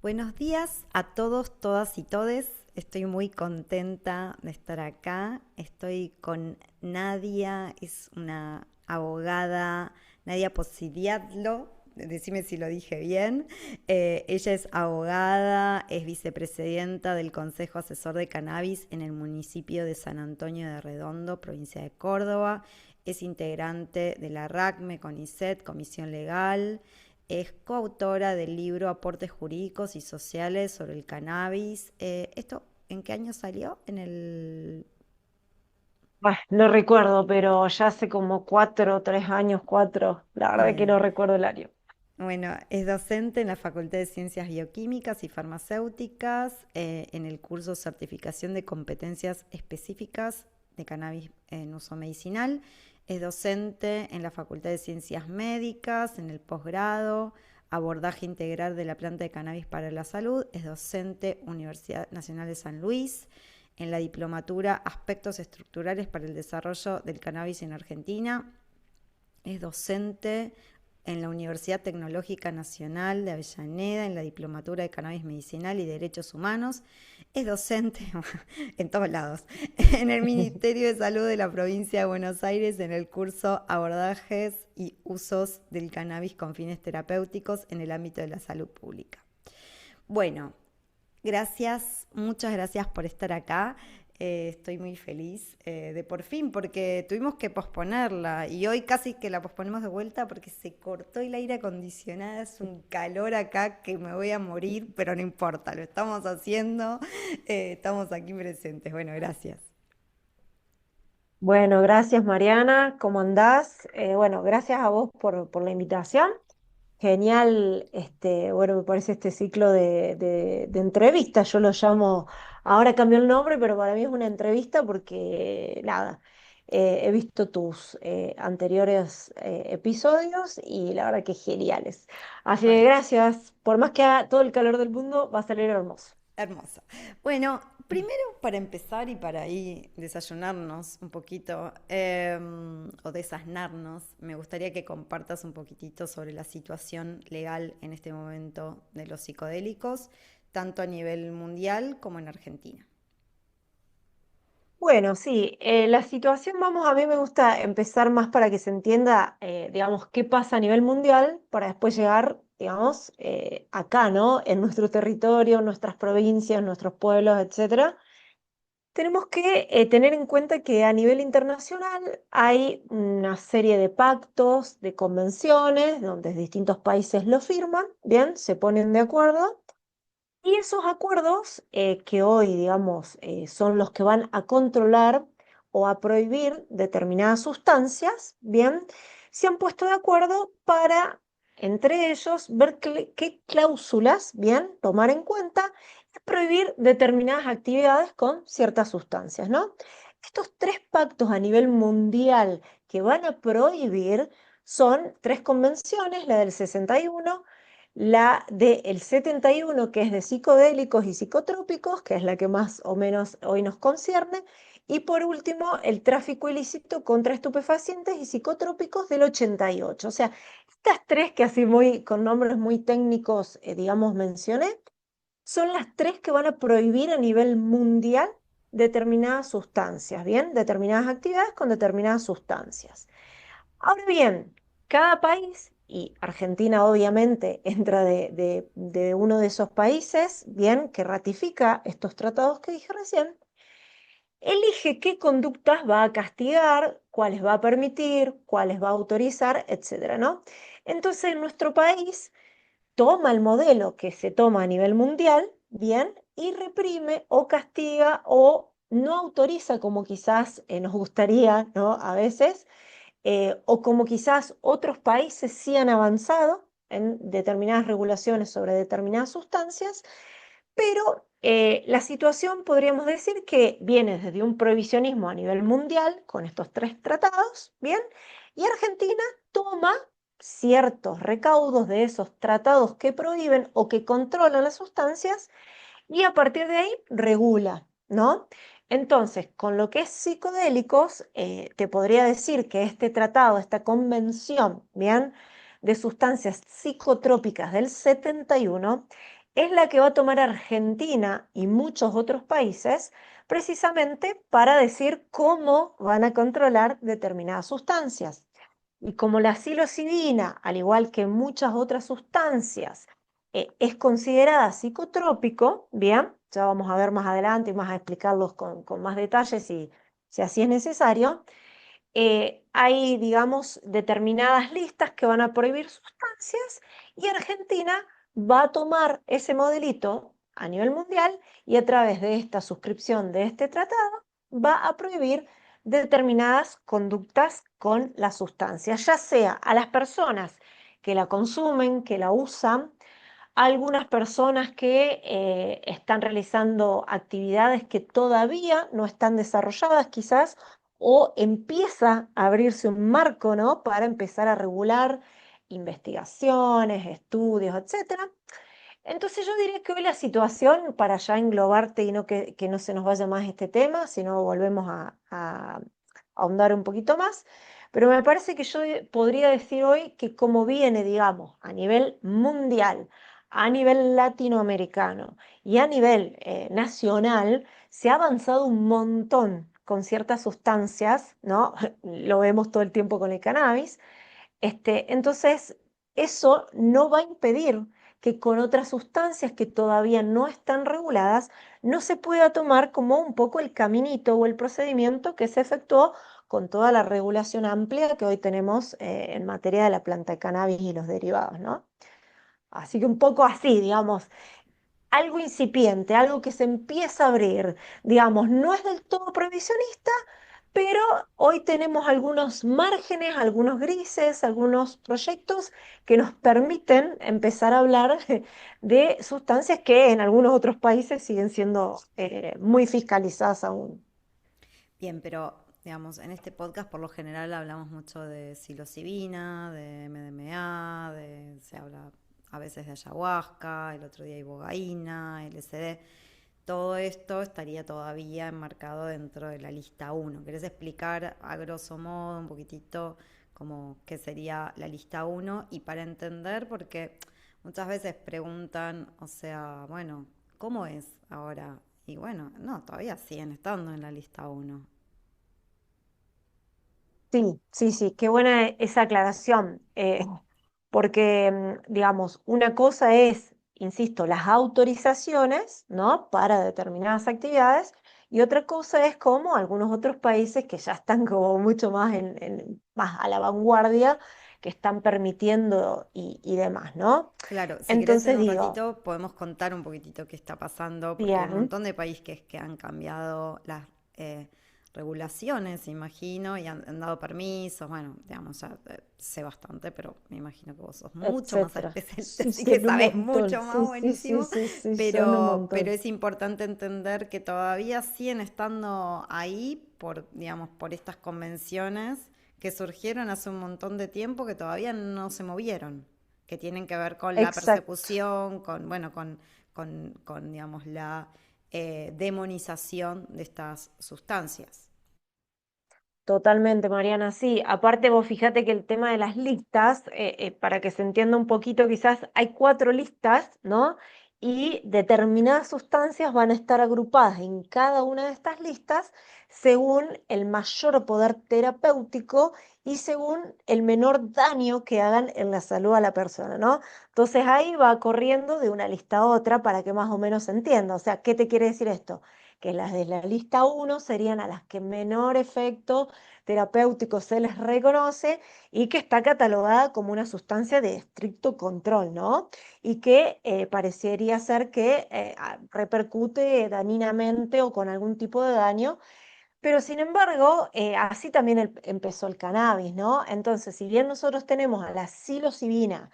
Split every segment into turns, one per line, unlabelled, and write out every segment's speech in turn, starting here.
Buenos días a todos, todas y todes. Estoy muy contenta de estar acá. Estoy con Nadia, es una abogada, Nadia Posidiatlo. Decime si lo dije bien. Ella es abogada, es vicepresidenta del Consejo Asesor de Cannabis en el municipio de San Antonio de Redondo, provincia de Córdoba. Es integrante de la RACME, CONICET, Comisión Legal. Es coautora del libro Aportes Jurídicos y Sociales sobre el Cannabis. ¿Esto en qué año salió? En el...
Bah, no recuerdo, pero ya hace como 3 años, cuatro. La verdad que
Bien.
no recuerdo el año.
Bueno, es docente en la Facultad de Ciencias Bioquímicas y Farmacéuticas, en el curso Certificación de Competencias Específicas de Cannabis en Uso Medicinal. Es docente en la Facultad de Ciencias Médicas, en el posgrado, Abordaje Integral de la Planta de Cannabis para la Salud. Es docente Universidad Nacional de San Luis, en la diplomatura Aspectos Estructurales para el Desarrollo del Cannabis en Argentina. Es docente en la Universidad Tecnológica Nacional de Avellaneda, en la Diplomatura de Cannabis Medicinal y Derechos Humanos. Es docente en todos lados. En el Ministerio de Salud de la Provincia de Buenos Aires, en el curso Abordajes y Usos del Cannabis con fines terapéuticos en el ámbito de la salud pública. Bueno, gracias, muchas gracias por estar acá. Estoy muy feliz de por fin, porque tuvimos que posponerla y hoy casi que la posponemos de vuelta porque se cortó el aire acondicionado, es un calor acá que me voy a morir, pero no importa, lo estamos haciendo, estamos aquí presentes. Bueno, gracias.
Bueno, gracias Mariana, ¿cómo andás? Bueno, gracias a vos por la invitación. Genial, bueno, me parece este ciclo de entrevistas, yo lo llamo, ahora cambió el nombre, pero para mí es una entrevista porque, nada, he visto tus anteriores episodios y la verdad que geniales. Así que
Bueno,
gracias, por más que haga todo el calor del mundo, va a salir hermoso.
hermosa. Bueno, primero para empezar y para ahí desayunarnos un poquito o desasnarnos, me gustaría que compartas un poquitito sobre la situación legal en este momento de los psicodélicos, tanto a nivel mundial como en Argentina.
Bueno, sí, la situación, a mí me gusta empezar más para que se entienda, digamos, qué pasa a nivel mundial para después llegar, digamos, acá, ¿no? En nuestro territorio, en nuestras provincias, nuestros pueblos, etcétera. Tenemos que tener en cuenta que a nivel internacional hay una serie de pactos, de convenciones, donde distintos países lo firman, bien, se ponen de acuerdo y esos acuerdos que hoy, digamos, son los que van a controlar o a prohibir determinadas sustancias, bien, se han puesto de acuerdo para, entre ellos, ver qué cláusulas, bien, tomar en cuenta y prohibir determinadas actividades con ciertas sustancias, ¿no? Estos tres pactos a nivel mundial que van a prohibir son tres convenciones, la del 61, la del 71, que es de psicodélicos y psicotrópicos, que es la que más o menos hoy nos concierne, y por último, el tráfico ilícito contra estupefacientes y psicotrópicos del 88. O sea, estas tres que así muy, con nombres muy técnicos, digamos, mencioné, son las tres que van a prohibir a nivel mundial determinadas sustancias, ¿bien? Determinadas actividades con determinadas sustancias. Ahora bien, cada país, y Argentina obviamente entra de uno de esos países, bien, que ratifica estos tratados que dije recién, elige qué conductas va a castigar, cuáles va a permitir, cuáles va a autorizar, etcétera, ¿no? Entonces, nuestro país toma el modelo que se toma a nivel mundial, bien, y reprime o castiga o no autoriza como quizás nos gustaría, ¿no? A veces o como quizás otros países sí han avanzado en determinadas regulaciones sobre determinadas sustancias, pero la situación podríamos decir que viene desde un prohibicionismo a nivel mundial con estos tres tratados, ¿bien? Y Argentina toma ciertos recaudos de esos tratados que prohíben o que controlan las sustancias y a partir de ahí regula, ¿no? Entonces, con lo que es psicodélicos, te podría decir que este tratado, esta convención, ¿bien? De sustancias psicotrópicas del 71, es la que va a tomar Argentina y muchos otros países precisamente para decir cómo van a controlar determinadas sustancias. Y como la psilocibina, al igual que muchas otras sustancias, es considerada psicotrópico, bien, ya vamos a ver más adelante y más a explicarlos con más detalles si así es necesario, hay, digamos, determinadas listas que van a prohibir sustancias y Argentina va a tomar ese modelito a nivel mundial y a través de esta suscripción de este tratado va a prohibir determinadas conductas con la sustancia, ya sea a las personas que la consumen, que la usan, algunas personas que están realizando actividades que todavía no están desarrolladas quizás, o empieza a abrirse un marco, ¿no? Para empezar a regular investigaciones, estudios, etcétera. Entonces yo diría que hoy la situación, para ya englobarte y no que no se nos vaya más este tema, sino volvemos a ahondar un poquito más, pero me parece que yo podría decir hoy que como viene, digamos, a nivel mundial, a nivel latinoamericano y a nivel nacional, se ha avanzado un montón con ciertas sustancias, ¿no? Lo vemos todo el tiempo con el cannabis. Entonces, eso no va a impedir que con otras sustancias que todavía no están reguladas no se pueda tomar como un poco el caminito o el procedimiento que se efectuó con toda la regulación amplia que hoy tenemos en materia de la planta de cannabis y los derivados, ¿no? Así que un poco así, digamos, algo incipiente, algo que se empieza a abrir, digamos, no es del todo prohibicionista, pero hoy tenemos algunos márgenes, algunos grises, algunos proyectos que nos permiten empezar a hablar de sustancias que en algunos otros países siguen siendo muy fiscalizadas aún.
Bien, pero digamos, en este podcast por lo general hablamos mucho de psilocibina, de MDMA, se habla a veces de ayahuasca, el otro día ibogaína, LSD. Todo esto estaría todavía enmarcado dentro de la lista uno. ¿Querés explicar a grosso modo un poquitito como qué sería la lista uno? Y para entender, porque muchas veces preguntan, o sea, bueno, ¿cómo es ahora? Y bueno, no, todavía siguen estando en la lista uno.
Sí, sí, sí, qué buena esa aclaración, porque, digamos, una cosa es, insisto, las autorizaciones, ¿no? Para determinadas actividades, y otra cosa es como algunos otros países que ya están como mucho más, más a la vanguardia, que están permitiendo y demás, ¿no?
Claro, si querés en
Entonces
un
digo,
ratito podemos contar un poquitito qué está pasando, porque hay un
bien,
montón de países que han cambiado las regulaciones, imagino, y han dado permisos, bueno, digamos, ya sé bastante, pero me imagino que vos sos mucho más
etcétera.
especialista,
Sí,
así que
son un
sabés
montón,
mucho más
sí, sí, sí,
buenísimo,
sí, sí, son un
pero
montón.
es importante entender que todavía siguen estando ahí por, digamos, por estas convenciones que surgieron hace un montón de tiempo que todavía no se movieron, que tienen que ver con la
Exacto.
persecución, con, bueno, digamos, la demonización de estas sustancias.
Totalmente, Mariana, sí. Aparte, vos fíjate que el tema de las listas, para que se entienda un poquito, quizás hay cuatro listas, ¿no? Y determinadas sustancias van a estar agrupadas en cada una de estas listas según el mayor poder terapéutico y según el menor daño que hagan en la salud a la persona, ¿no? Entonces ahí va corriendo de una lista a otra para que más o menos se entienda. O sea, ¿qué te quiere decir esto? Que las de la lista uno serían a las que menor efecto terapéutico se les reconoce y que está catalogada como una sustancia de estricto control, ¿no? Y que parecería ser que repercute dañinamente o con algún tipo de daño, pero sin embargo, así también empezó el cannabis, ¿no? Entonces, si bien nosotros tenemos a la psilocibina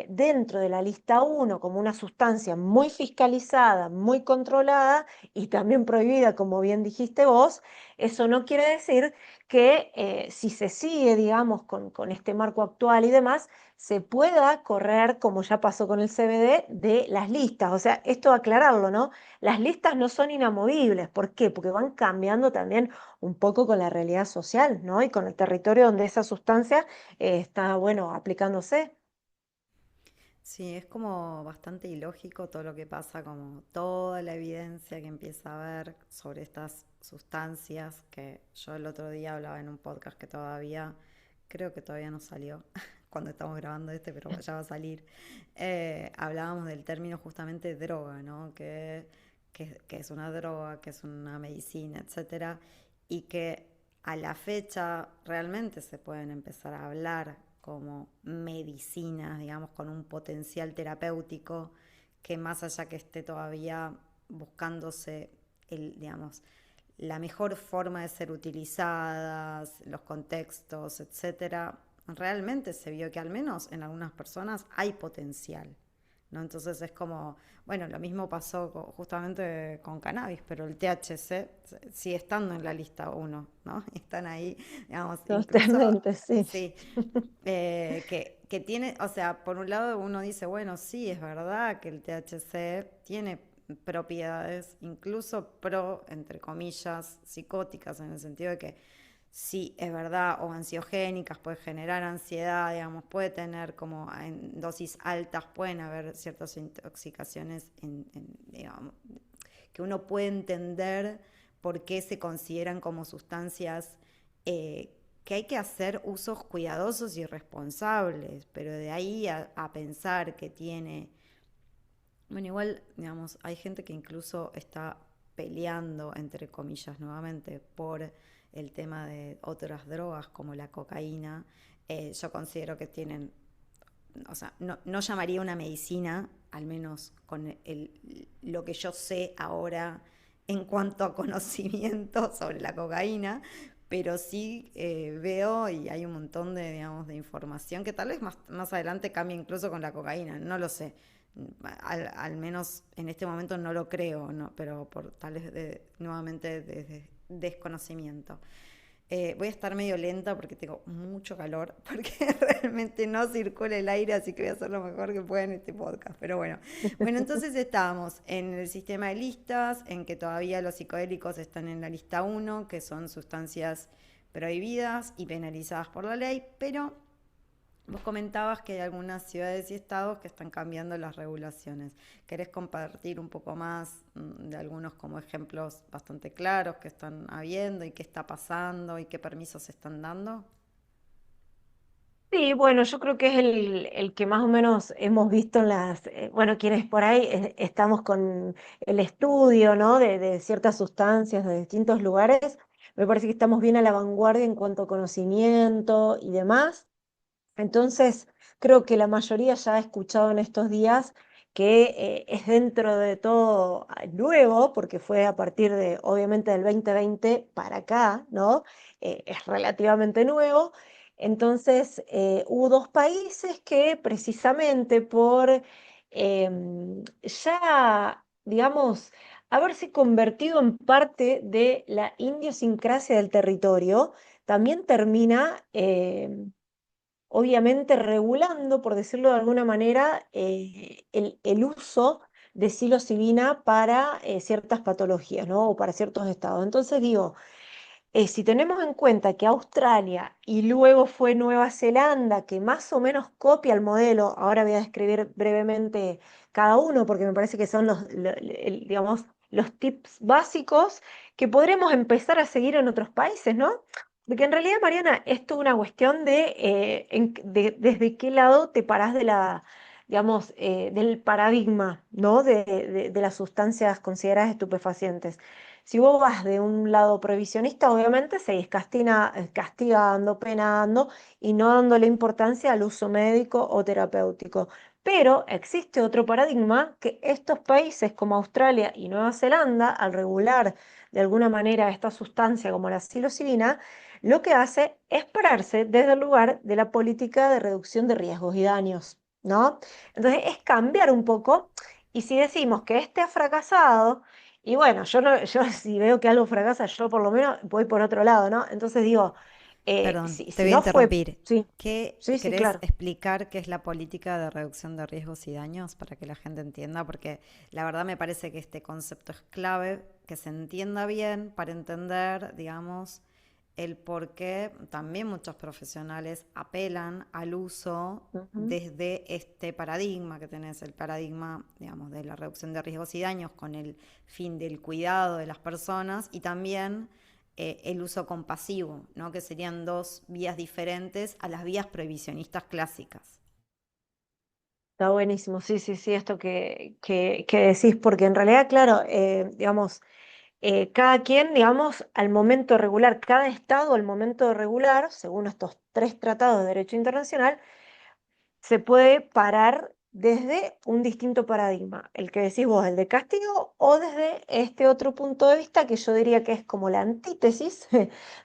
dentro de la lista uno como una sustancia muy fiscalizada, muy controlada y también prohibida, como bien dijiste vos, eso no quiere decir que si se sigue, digamos, con este marco actual y demás, se pueda correr, como ya pasó con el CBD, de las listas. O sea, esto aclararlo, ¿no? Las listas no son inamovibles. ¿Por qué? Porque van cambiando también un poco con la realidad social, ¿no? Y con el territorio donde esa sustancia está, bueno, aplicándose.
Sí, es como bastante ilógico todo lo que pasa, como toda la evidencia que empieza a haber sobre estas sustancias, que yo el otro día hablaba en un podcast que todavía, creo que todavía no salió cuando estamos grabando este, pero ya va a salir. Hablábamos del término justamente droga, ¿no? Que es una droga, que es una medicina, etcétera, y que a la fecha realmente se pueden empezar a hablar como medicinas, digamos, con un potencial terapéutico, que más allá que esté todavía buscándose digamos, la mejor forma de ser utilizadas, los contextos, etcétera, realmente se vio que al menos en algunas personas hay potencial, ¿no? Entonces es como, bueno, lo mismo pasó justamente con cannabis, pero el THC sigue estando en la lista uno, ¿no? Están ahí, digamos, incluso,
Totalmente, sí.
sí, que tiene, o sea, por un lado uno dice, bueno, sí, es verdad que el THC tiene propiedades incluso pro, entre comillas, psicóticas, en el sentido de que sí, es verdad, o ansiogénicas, puede generar ansiedad, digamos, puede tener como en dosis altas, pueden haber ciertas intoxicaciones, digamos, que uno puede entender por qué se consideran como sustancias que hay que hacer usos cuidadosos y responsables, pero de ahí a pensar que tiene... Bueno, igual, digamos, hay gente que incluso está peleando, entre comillas, nuevamente, por el tema de otras drogas como la cocaína. Yo considero que tienen, o sea, no llamaría una medicina, al menos con lo que yo sé ahora en cuanto a conocimiento sobre la cocaína, pero sí veo y hay un montón de, digamos, de información que tal vez más adelante cambie incluso con la cocaína, no lo sé. Al menos en este momento no lo creo, ¿no? Pero por tal vez nuevamente desde desconocimiento. Voy a estar medio lenta porque tengo mucho calor, porque realmente no circula el aire, así que voy a hacer lo mejor que pueda en este podcast. Pero bueno, bueno, entonces estábamos en el sistema de listas, en que todavía los psicodélicos están en la lista uno, que son sustancias prohibidas y penalizadas por la ley, pero vos comentabas que hay algunas ciudades y estados que están cambiando las regulaciones. ¿Querés compartir un poco más de algunos como ejemplos bastante claros que están habiendo y qué está pasando y qué permisos se están dando?
Sí, bueno, yo creo que es el que más o menos hemos visto en las, bueno, quienes por ahí estamos con el estudio, ¿no? De ciertas sustancias de distintos lugares, me parece que estamos bien a la vanguardia en cuanto a conocimiento y demás. Entonces, creo que la mayoría ya ha escuchado en estos días que es dentro de todo nuevo, porque fue a partir de, obviamente, del 2020 para acá, ¿no? Es relativamente nuevo. Entonces, hubo dos países que precisamente por ya, digamos, haberse convertido en parte de la idiosincrasia del territorio, también termina obviamente regulando, por decirlo de alguna manera, el uso de psilocibina para ciertas patologías, ¿no? O para ciertos estados. Entonces digo, si tenemos en cuenta que Australia y luego fue Nueva Zelanda, que más o menos copia el modelo, ahora voy a describir brevemente cada uno porque me parece que son digamos, los tips básicos que podremos empezar a seguir en otros países, ¿no? Porque en realidad, Mariana, esto es una cuestión desde qué lado te parás de digamos, del paradigma, ¿no? De las sustancias consideradas estupefacientes. Si vos vas de un lado prohibicionista, obviamente seguís castigando, penando y no dándole importancia al uso médico o terapéutico. Pero existe otro paradigma que estos países como Australia y Nueva Zelanda, al regular de alguna manera esta sustancia como la psilocibina, lo que hace es pararse desde el lugar de la política de reducción de riesgos y daños, ¿no? Entonces es cambiar un poco y si decimos que este ha fracasado, y bueno, yo, no, yo si veo que algo fracasa, yo por lo menos voy por otro lado, ¿no? Entonces digo,
Perdón, te
si
voy a
no fue,
interrumpir.
sí,
¿Qué
sí, sí,
querés
claro.
explicar qué es la política de reducción de riesgos y daños para que la gente entienda? Porque la verdad me parece que este concepto es clave, que se entienda bien para entender, digamos, el por qué también muchos profesionales apelan al uso
Ujú.
desde este paradigma que tenés, el paradigma, digamos, de la reducción de riesgos y daños con el fin del cuidado de las personas y también el uso compasivo, ¿no? Que serían dos vías diferentes a las vías prohibicionistas clásicas.
Está buenísimo, sí, sí, sí, esto que decís, porque en realidad, claro, digamos, cada quien, digamos, al momento de regular, cada estado al momento de regular, según estos tres tratados de derecho internacional, se puede parar desde un distinto paradigma, el que decís vos, el de castigo, o desde este otro punto de vista que yo diría que es como la antítesis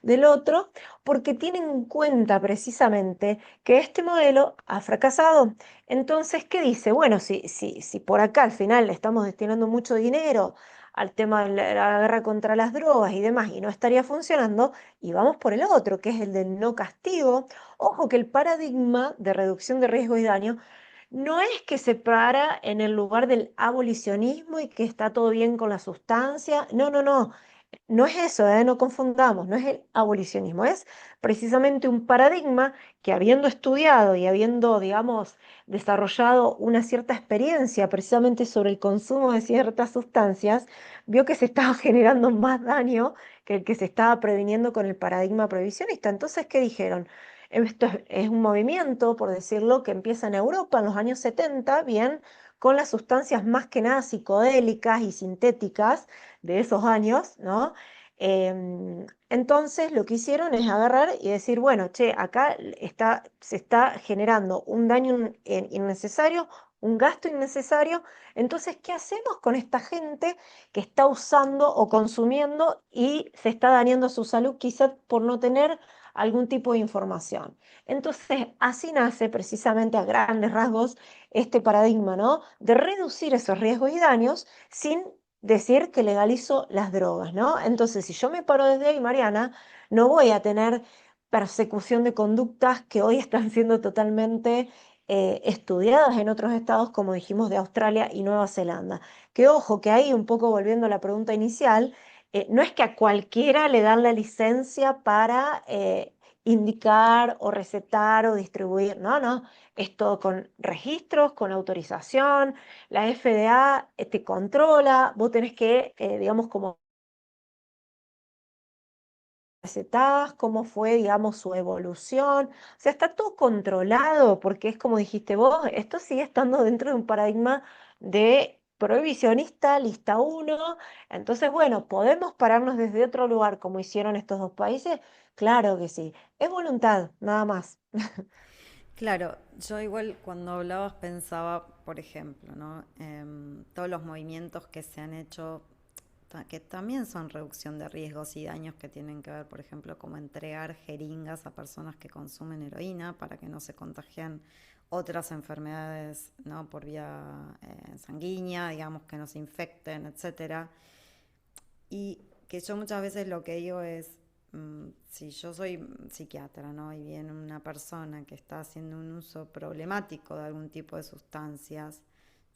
del otro, porque tienen en cuenta precisamente que este modelo ha fracasado. Entonces, ¿qué dice? Bueno, si por acá al final le estamos destinando mucho dinero al tema de la guerra contra las drogas y demás, y no estaría funcionando, y vamos por el otro, que es el del no castigo. Ojo que el paradigma de reducción de riesgo y daño no es que se para en el lugar del abolicionismo y que está todo bien con la sustancia. No, no, no. No es eso, no confundamos, no es el abolicionismo, es precisamente un paradigma que habiendo estudiado y habiendo, digamos, desarrollado una cierta experiencia precisamente sobre el consumo de ciertas sustancias, vio que se estaba generando más daño que el que se estaba previniendo con el paradigma prohibicionista. Entonces, ¿qué dijeron? Esto es un movimiento, por decirlo, que empieza en Europa en los años 70, bien, con las sustancias más que nada psicodélicas y sintéticas de esos años, ¿no? Entonces lo que hicieron es agarrar y decir, bueno, che, acá se está generando un daño innecesario, un gasto innecesario. Entonces, ¿qué hacemos con esta gente que está usando o consumiendo y se está dañando su salud quizás por no tener algún tipo de información? Entonces, así nace precisamente a grandes rasgos este paradigma, ¿no? De reducir esos riesgos y daños sin decir que legalizo las drogas, ¿no? Entonces, si yo me paro desde ahí, Mariana, no voy a tener persecución de conductas que hoy están siendo totalmente estudiadas en otros estados, como dijimos, de Australia y Nueva Zelanda. Que ojo, que ahí un poco volviendo a la pregunta inicial, no es que a cualquiera le dan la licencia para indicar o recetar o distribuir, no, no, es todo con registros, con autorización, la FDA te controla, vos tenés que, digamos, como recetas, cómo fue, digamos, su evolución. O sea, está todo controlado porque es como dijiste vos, esto sigue estando dentro de un paradigma de prohibicionista, lista uno. Entonces, bueno, ¿podemos pararnos desde otro lugar como hicieron estos dos países? Claro que sí. Es voluntad, nada más.
Claro, yo igual cuando hablabas pensaba, por ejemplo, ¿no? Todos los movimientos que se han hecho, que también son reducción de riesgos y daños que tienen que ver, por ejemplo, como entregar jeringas a personas que consumen heroína para que no se contagien otras enfermedades, ¿no? Por vía sanguínea, digamos, que no se infecten, etcétera. Y que yo muchas veces lo que digo es, si yo soy psiquiatra, ¿no? Y viene una persona que está haciendo un uso problemático de algún tipo de sustancias,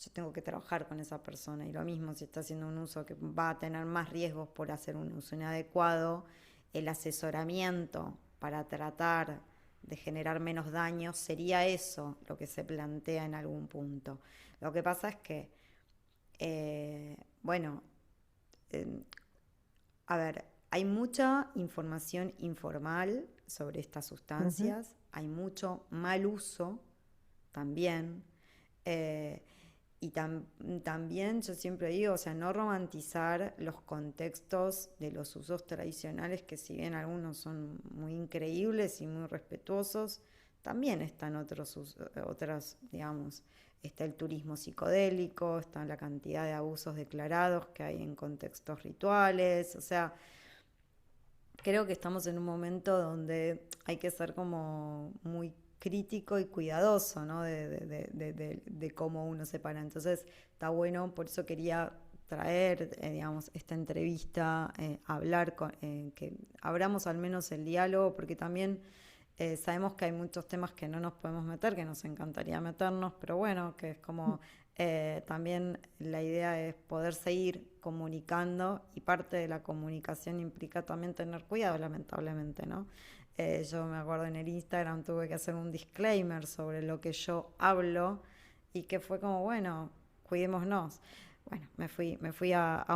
yo tengo que trabajar con esa persona. Y lo mismo, si está haciendo un uso que va a tener más riesgos por hacer un uso inadecuado, el asesoramiento para tratar de generar menos daños sería eso lo que se plantea en algún punto. Lo que pasa es que, bueno, eh, a ver, hay mucha información informal sobre estas
Ujú.
sustancias, hay mucho mal uso también. eh, y también yo siempre digo, o sea, no romantizar los contextos de los usos tradicionales, que si bien algunos son muy increíbles y muy respetuosos, también están otros, digamos, está el turismo psicodélico, está la cantidad de abusos declarados que hay en contextos rituales, o sea, creo que estamos en un momento donde hay que ser como muy crítico y cuidadoso, ¿no? De cómo uno se para. Entonces, está bueno, por eso quería traer, digamos, esta entrevista, hablar que abramos al menos el diálogo, porque también Sabemos que hay muchos temas que no nos podemos meter, que nos encantaría meternos, pero bueno, que es como también la idea es poder seguir comunicando y parte de la comunicación implica también tener cuidado, lamentablemente, ¿no? Yo me acuerdo en el Instagram tuve que hacer un disclaimer sobre lo que yo hablo y que fue como, bueno, cuidémonos. Bueno, me fui a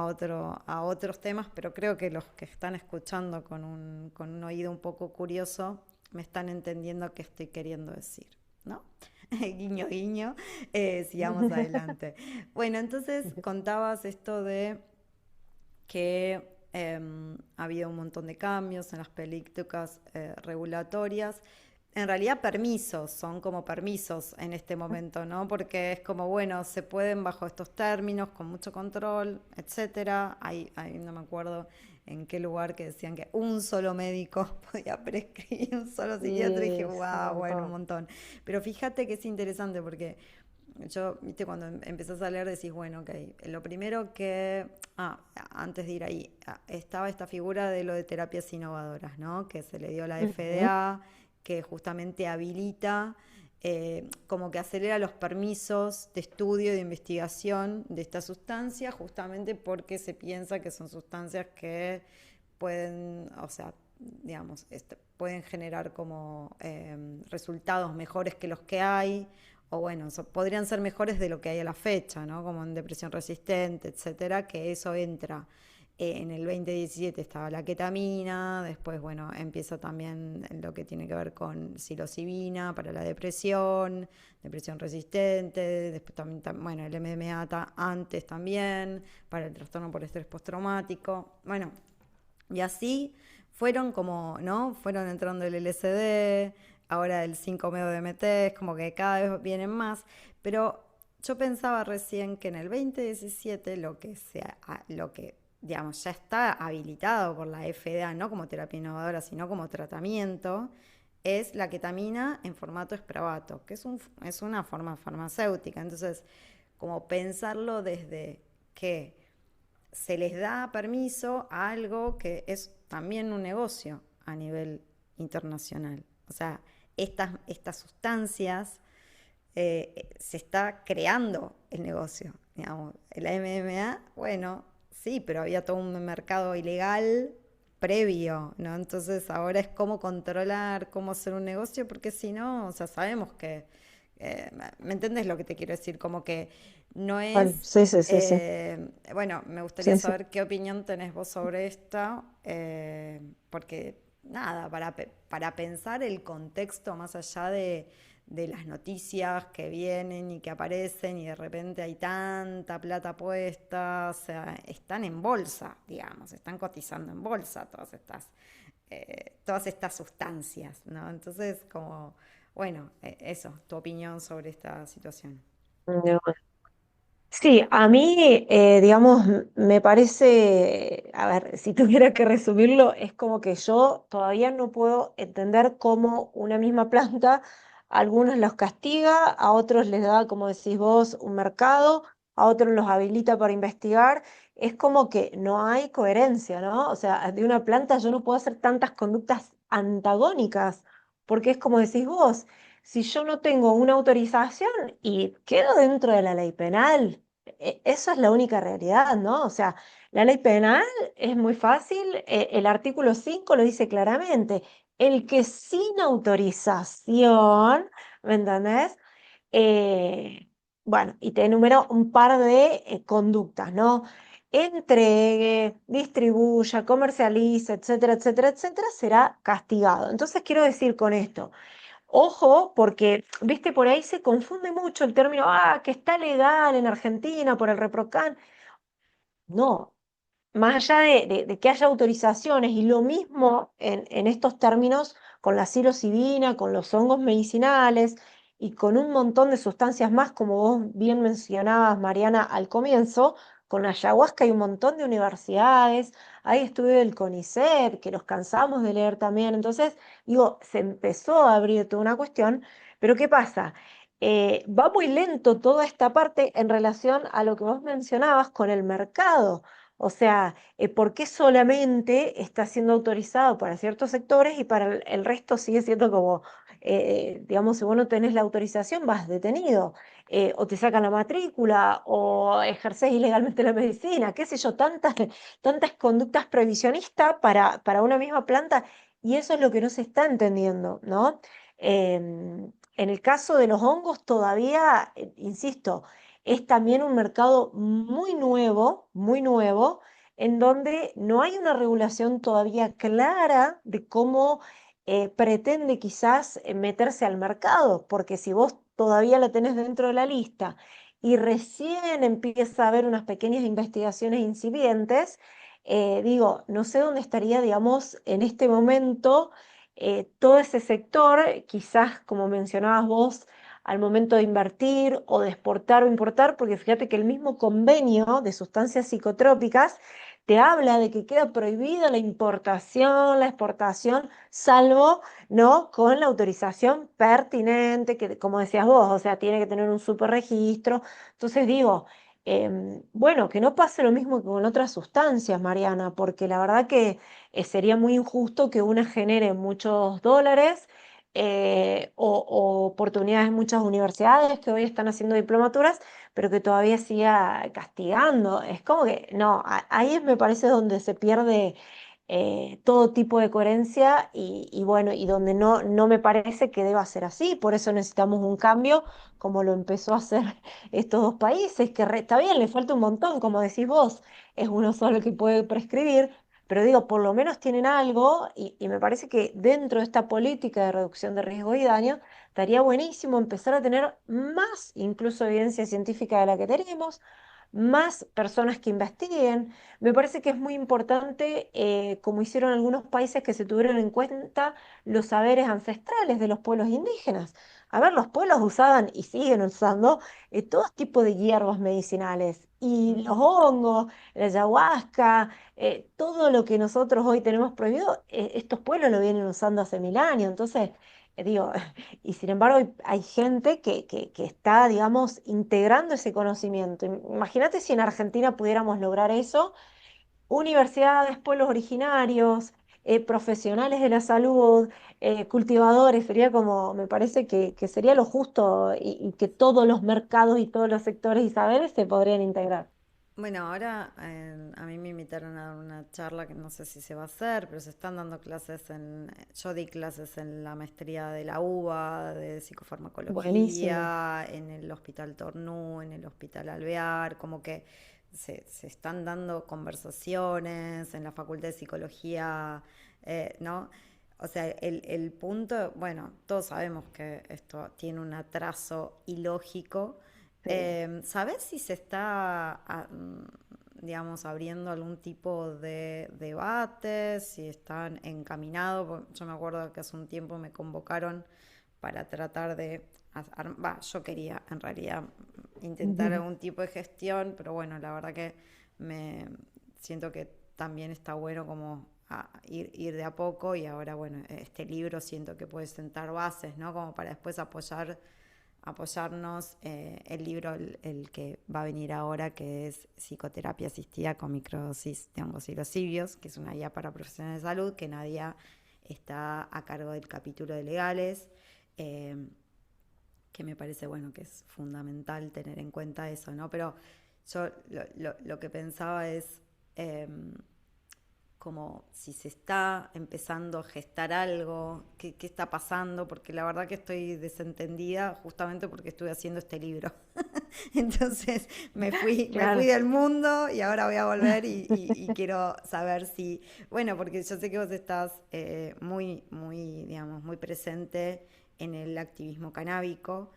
otros temas, pero creo que los que están escuchando con un oído un poco curioso me están entendiendo qué estoy queriendo decir, ¿no? Guiño, guiño, sigamos adelante. Bueno, entonces contabas esto de que ha habido un montón de cambios en las políticas regulatorias. En realidad permisos, son como permisos en este momento, ¿no? Porque es como, bueno, se pueden bajo estos términos, con mucho control, etcétera. No me acuerdo en qué lugar que decían que un solo médico podía prescribir, un solo psiquiatra, y dije,
Sí, es un
wow, bueno, un
montón.
montón. Pero fíjate que es interesante porque yo, viste, cuando empezás a leer decís, bueno, ok, lo primero que, antes de ir ahí, estaba esta figura de lo de terapias innovadoras, ¿no? Que se le dio a la
Ujú.
FDA, que justamente habilita, como que acelera los permisos de estudio y de investigación de estas sustancias, justamente porque se piensa que son sustancias que pueden, o sea, digamos, pueden generar como resultados mejores que los que hay, o bueno, podrían ser mejores de lo que hay a la fecha, ¿no? Como en depresión resistente, etcétera, que eso entra. En el 2017 estaba la ketamina, después, bueno, empieza también lo que tiene que ver con psilocibina para la depresión, depresión resistente, después también, bueno, el MDMA antes también, para el trastorno por estrés postraumático. Bueno, y así fueron como, ¿no? Fueron entrando el LSD, ahora el 5-MeO-DMT, es como que cada vez vienen más, pero yo pensaba recién que en el 2017 lo que digamos ya está habilitado por la FDA, no como terapia innovadora, sino como tratamiento, es la ketamina en formato Spravato, que es una forma farmacéutica. Entonces, como pensarlo desde que se les da permiso a algo que es también un negocio a nivel internacional. O sea, estas sustancias se está creando el negocio. Digamos, la MMA, bueno, sí, pero había todo un mercado ilegal previo, ¿no? Entonces ahora es cómo controlar, cómo hacer un negocio, porque si no, o sea, sabemos que, ¿me entendés lo que te quiero decir? Como que no
Vale,
es,
sí, sí, sí, sí.
bueno, me gustaría
Sí, sí.
saber qué opinión tenés vos sobre esto, porque nada, para pensar el contexto más allá de las noticias que vienen y que aparecen y de repente hay tanta plata puesta, o sea, están en bolsa, digamos, están cotizando en bolsa todas estas sustancias, ¿no? Entonces, como, bueno, eso, tu opinión sobre esta situación.
De una. Sí, a mí, digamos, me parece, a ver, si tuviera que resumirlo, es como que yo todavía no puedo entender cómo una misma planta a algunos los castiga, a otros les da, como decís vos, un mercado, a otros los habilita para investigar. Es como que no hay coherencia, ¿no? O sea, de una planta yo no puedo hacer tantas conductas antagónicas, porque es como decís vos, si yo no tengo una autorización y quedo dentro de la ley penal. Eso es la única realidad, ¿no? O sea, la ley penal es muy fácil, el artículo 5 lo dice claramente, el que sin autorización, ¿me entendés? Bueno, y te enumero un par de conductas, ¿no? Entregue, distribuya, comercialice, etcétera, etcétera, etcétera, será castigado. Entonces, quiero decir con esto, ojo, porque, viste, por ahí se confunde mucho el término, que está legal en Argentina por el ReproCan. No, más allá de que haya autorizaciones y lo mismo en estos términos con la psilocibina, con los hongos medicinales y con un montón de sustancias más, como vos bien mencionabas, Mariana, al comienzo, con la ayahuasca hay un montón de universidades, hay estudios del CONICET, que los cansamos de leer también, entonces, digo, se empezó a abrir toda una cuestión, pero ¿qué pasa? Va muy lento toda esta parte en relación a lo que vos mencionabas con el mercado. O sea, ¿por qué solamente está siendo autorizado para ciertos sectores y para el resto sigue siendo como, digamos, si vos no tenés la autorización, vas detenido? O te sacan la matrícula, o ejercés ilegalmente la medicina, qué sé yo, tantas conductas prohibicionistas para una misma planta, y eso es lo que no se está entendiendo, ¿no? En el caso de los hongos todavía, insisto, es también un mercado muy nuevo, en donde no hay una regulación todavía clara de cómo pretende quizás meterse al mercado, porque si vos todavía la tenés dentro de la lista y recién empieza a haber unas pequeñas investigaciones incipientes, digo, no sé dónde estaría, digamos, en este momento todo ese sector, quizás como mencionabas vos, al momento de invertir o de exportar o importar, porque fíjate que el mismo convenio de sustancias psicotrópicas te habla de que queda prohibida la importación, la exportación, salvo, ¿no?, con la autorización pertinente, que como decías vos, o sea, tiene que tener un superregistro. Entonces digo, bueno, que no pase lo mismo que con otras sustancias, Mariana, porque la verdad que sería muy injusto que una genere muchos dólares o oportunidades en muchas universidades que hoy están haciendo diplomaturas, pero que todavía siga castigando. Es como que, no, ahí me parece donde se pierde todo tipo de coherencia y bueno, y donde no me parece que deba ser así. Por eso necesitamos un cambio como lo empezó a hacer estos dos países, que está bien, le falta un montón, como decís vos, es uno solo el que puede prescribir, pero digo, por lo menos tienen algo y me parece que dentro de esta política de reducción de riesgo y daño, estaría buenísimo empezar a tener más incluso evidencia científica de la que tenemos, más personas que investiguen. Me parece que es muy importante, como hicieron algunos países, que se tuvieron en cuenta los saberes ancestrales de los pueblos indígenas. A ver, los pueblos usaban y siguen usando todo tipo de hierbas medicinales y los hongos, la ayahuasca, todo lo que nosotros hoy tenemos prohibido, estos pueblos lo vienen usando hace 1000 años. Entonces, digo, y sin embargo hay gente que está, digamos, integrando ese conocimiento. Imagínate si en Argentina pudiéramos lograr eso, universidades, pueblos originarios, profesionales de la salud, cultivadores, sería como, me parece que sería lo justo y que todos los mercados y todos los sectores y saberes se podrían integrar.
Bueno, ahora a mí me invitaron a dar una charla que no sé si se va a hacer, pero se están dando clases yo di clases en la maestría de la UBA, de
Buenísimo.
psicofarmacología, en el Hospital Tornú, en el Hospital Alvear, como que se están dando conversaciones en la Facultad de Psicología, ¿no? O sea, el punto, bueno, todos sabemos que esto tiene un atraso ilógico.
Sí.
¿Sabes si se está, digamos, abriendo algún tipo de debate, si están encaminados? Yo me acuerdo que hace un tiempo me convocaron para tratar de, yo quería en realidad intentar algún tipo de gestión, pero bueno, la verdad que me siento que también está bueno como ir de a poco y ahora, bueno, este libro siento que puede sentar bases, ¿no? Como para después apoyarnos. El libro, el que va a venir ahora, que es Psicoterapia Asistida con Microdosis de Hongos Psilocibios, que es una guía para profesionales de salud, que Nadia está a cargo del capítulo de legales, eh, que me parece, bueno, que es fundamental tener en cuenta eso, ¿no? Pero yo lo que pensaba es, eh, como si se está empezando a gestar algo, qué está pasando, porque la verdad que estoy desentendida justamente porque estuve haciendo este libro. Entonces me fui
Claro.
del mundo y ahora voy a volver y quiero saber si, bueno, porque yo sé que vos estás digamos, muy presente en el activismo canábico,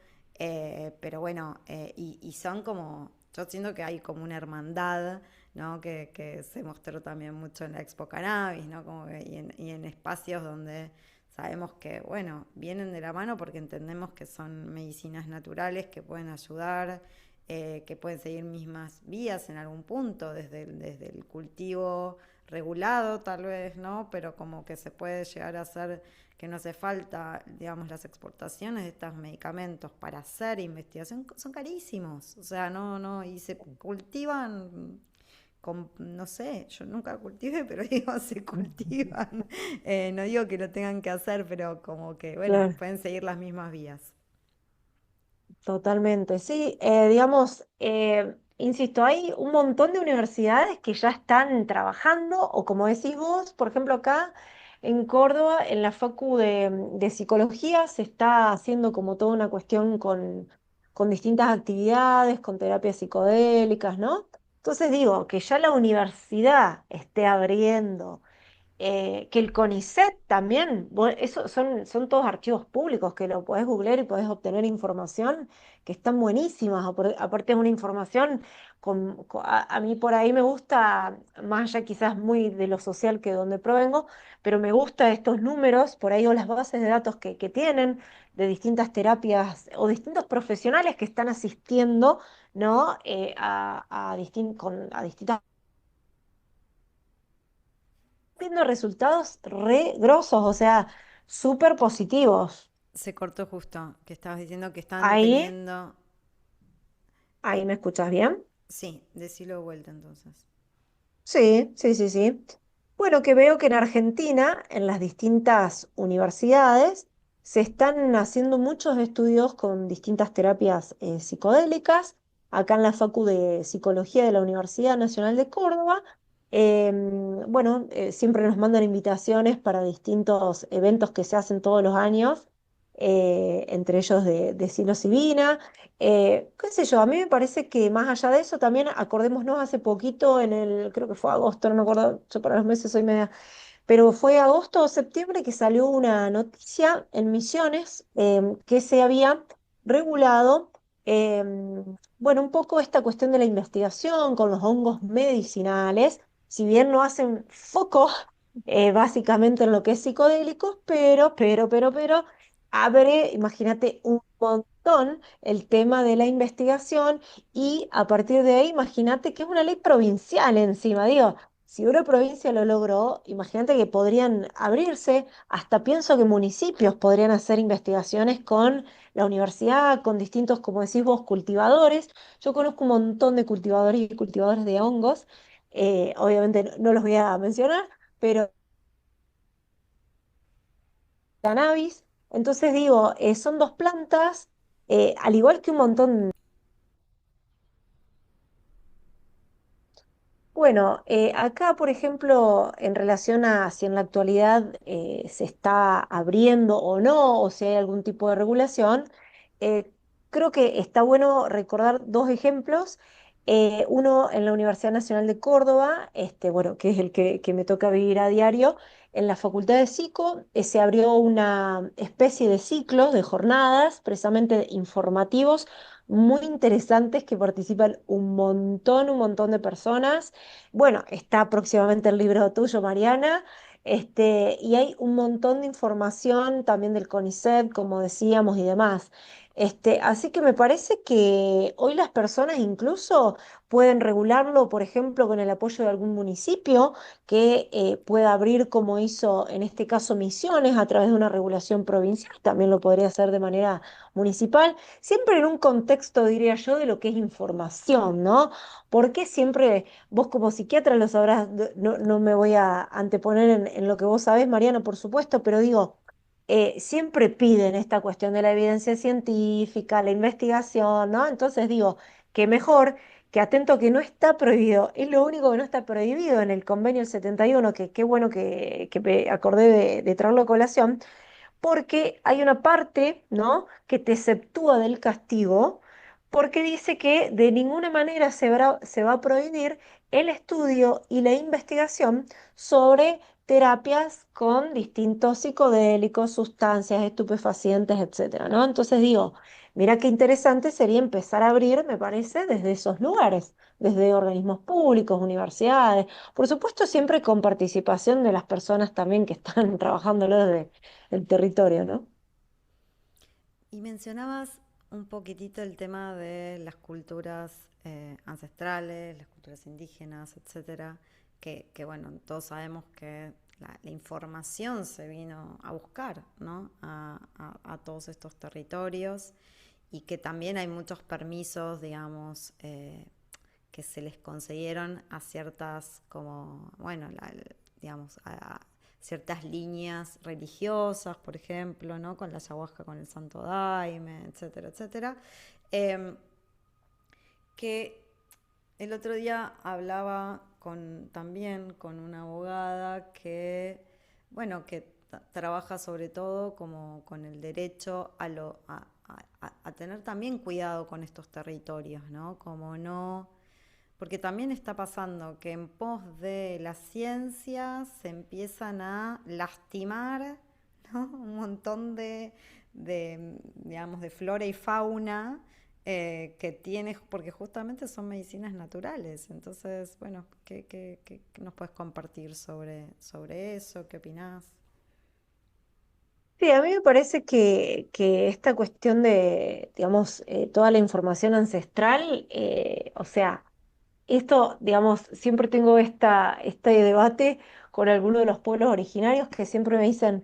pero bueno, y son como, yo siento que hay como una hermandad, ¿no? Que se mostró también mucho en la Expo Cannabis, ¿no? Y en espacios donde sabemos que, bueno, vienen de la mano porque entendemos que son medicinas naturales que pueden ayudar, que pueden seguir mismas vías en algún punto, desde el cultivo regulado tal vez, ¿no? Pero como que se puede llegar a hacer que no hace falta, digamos, las exportaciones de estos medicamentos para hacer investigación, son carísimos, o sea, no, y se cultivan no sé, yo nunca cultivé, pero digo, se cultivan. No digo que lo tengan que hacer, pero como que, bueno,
Claro.
pueden seguir las mismas vías.
Totalmente, sí, digamos, insisto, hay un montón de universidades que ya están trabajando, o como decís vos, por ejemplo, acá en Córdoba, en la Facu de Psicología, se está haciendo como toda una cuestión con distintas actividades, con terapias psicodélicas, ¿no? Entonces digo, que ya la universidad esté abriendo que el CONICET también, eso son todos archivos públicos que lo podés googlear y podés obtener información que están buenísimas. Aparte es una información, a mí por ahí me gusta, más allá quizás muy de lo social que donde provengo, pero me gusta estos números, por ahí o las bases de datos que tienen de distintas terapias o distintos profesionales que están asistiendo, ¿no? A distintas viendo resultados re grosos, o sea, súper positivos.
Se cortó justo, que estabas diciendo que están
Ahí,
teniendo...
ahí me escuchas bien.
Sí, decilo de vuelta entonces.
Sí, sí, sí, sí. Bueno, que veo que en Argentina, en las distintas universidades, se están haciendo muchos estudios con distintas terapias psicodélicas. Acá en la Facu de Psicología de la Universidad Nacional de Córdoba, bueno, siempre nos mandan invitaciones para distintos eventos que se hacen todos los años, entre ellos de psilocibina. Qué sé yo, a mí me parece que más allá de eso, también acordémonos hace poquito, creo que fue agosto, no me acuerdo, yo para los meses soy media, pero fue agosto o septiembre que salió una noticia en Misiones que se había regulado, bueno, un poco esta cuestión de la investigación con los hongos medicinales, si bien no hacen foco básicamente en lo que es psicodélicos, pero, abre, imagínate, un montón el tema de la investigación y a partir de ahí, imagínate que es una ley provincial encima, digo. Si una provincia lo logró, imagínate que podrían abrirse, hasta pienso que municipios podrían hacer investigaciones con la universidad, con distintos, como decís vos, cultivadores. Yo conozco un montón de cultivadores y cultivadores de hongos, obviamente no los voy a mencionar, pero cannabis. Entonces digo, son dos plantas, al igual que un montón. Bueno, acá, por ejemplo, en relación a si en la actualidad se está abriendo o no, o si hay algún tipo de regulación, eh, creo que está bueno recordar dos ejemplos. Uno en la Universidad Nacional de Córdoba, bueno, que es el que me toca vivir a diario, en la Facultad de Psico, se abrió una especie de ciclos, de jornadas, precisamente informativos, muy interesantes que participan un montón de personas. Bueno, está próximamente el libro tuyo, Mariana, y hay un montón de información también del CONICET, como decíamos, y demás. Así que me parece que hoy las personas incluso pueden regularlo, por ejemplo, con el apoyo de algún municipio que pueda abrir, como hizo en este caso Misiones, a través de una regulación provincial, también lo podría hacer de manera municipal, siempre en un contexto, diría yo, de lo que es información, ¿no? Porque siempre vos como psiquiatra lo sabrás, no me voy a anteponer en lo que vos sabés, Mariano, por supuesto, pero digo, siempre piden esta cuestión de la evidencia científica, la investigación, ¿no? Entonces digo, que mejor que atento que no está prohibido, es lo único que no está prohibido en el convenio del 71, que qué bueno que me acordé de traerlo a colación, porque hay una parte, ¿no?, que te exceptúa del castigo, porque dice que de ninguna manera se va a prohibir el estudio y la investigación sobre terapias con distintos psicodélicos, sustancias estupefacientes, etcétera, ¿no? Entonces digo, mira qué interesante sería empezar a abrir, me parece, desde esos lugares, desde organismos públicos, universidades, por supuesto siempre con participación de las personas también que están trabajándolo desde el territorio, ¿no?
Y mencionabas un poquitito el tema de las culturas ancestrales, las culturas indígenas, etcétera, bueno, todos sabemos que la información se vino a buscar, ¿no? A todos estos territorios y que también hay muchos permisos, digamos, que se les concedieron a ciertas, como, bueno, digamos, a ciertas líneas religiosas, por ejemplo, ¿no? Con la ayahuasca, con el Santo Daime, etcétera, etcétera. Eh, que el otro día hablaba también con una abogada que, bueno, que trabaja sobre todo como con el derecho a tener también cuidado con estos territorios, ¿no? Como no, porque también está pasando que en pos de la ciencia se empiezan a lastimar, ¿no? Un montón digamos, de flora y fauna que tiene, porque justamente son medicinas naturales. Entonces, bueno, ¿qué nos puedes compartir sobre eso? ¿Qué opinás?
Sí, a mí me parece que esta cuestión de, digamos, toda la información ancestral, o sea, esto, digamos, siempre tengo este debate con algunos de los pueblos originarios que siempre me dicen,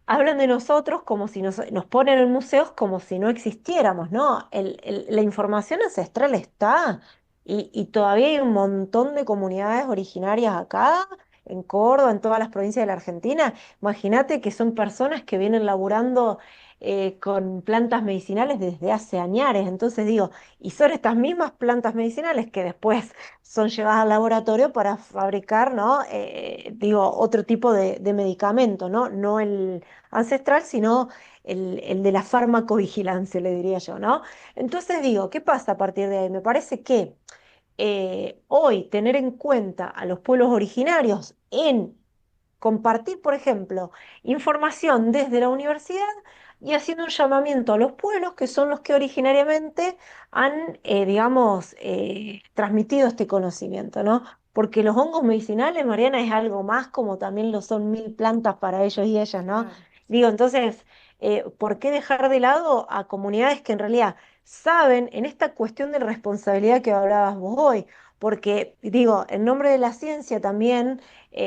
hablan de nosotros como si nos ponen en museos como si no existiéramos, ¿no? La información ancestral está y todavía hay un montón de comunidades originarias acá, en Córdoba, en todas las provincias de la Argentina. Imagínate que son personas que vienen laburando con plantas medicinales desde hace añares. Entonces digo, y son estas mismas plantas medicinales que después son llevadas al laboratorio para fabricar, ¿no? Digo, otro tipo de medicamento, ¿no? No el ancestral, sino el de la farmacovigilancia, le diría yo, ¿no? Entonces digo, ¿qué pasa a partir de ahí? Me parece que hoy tener en cuenta a los pueblos originarios en compartir, por ejemplo, información desde la universidad y haciendo un llamamiento a los pueblos que son los que originariamente han, digamos, transmitido este conocimiento, ¿no? Porque los hongos medicinales, Mariana, es algo más como también lo son mil plantas para ellos y ellas, ¿no?
Claro.
Digo, entonces, ¿por qué dejar de lado a comunidades que en realidad saben en esta cuestión de responsabilidad que hablabas vos hoy? Porque, digo, en nombre de la ciencia también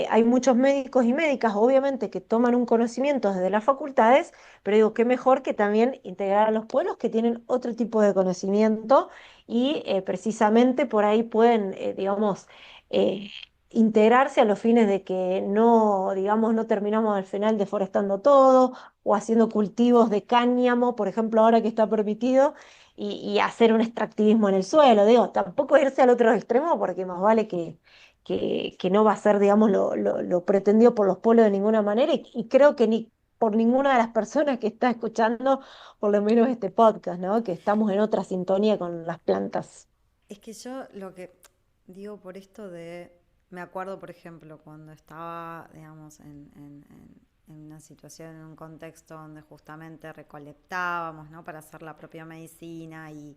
hay muchos médicos y médicas, obviamente, que toman un conocimiento desde las facultades, pero digo, qué mejor que también integrar a los pueblos que tienen otro tipo de conocimiento y precisamente por ahí pueden, digamos, eh, integrarse a los fines de que no, digamos, no terminamos al final deforestando todo o haciendo cultivos de cáñamo, por ejemplo, ahora que está permitido. Y hacer un extractivismo en el suelo, digo, tampoco irse al otro extremo porque más vale que no va a ser, digamos, lo pretendido por los pueblos de ninguna manera y creo que ni por ninguna de las personas que está escuchando, por lo menos este podcast, ¿no? Que estamos en otra sintonía con las plantas.
Es que yo lo que digo por esto me acuerdo, por ejemplo, cuando estaba, digamos, en una situación, en un contexto donde justamente recolectábamos, ¿no? Para hacer la propia medicina y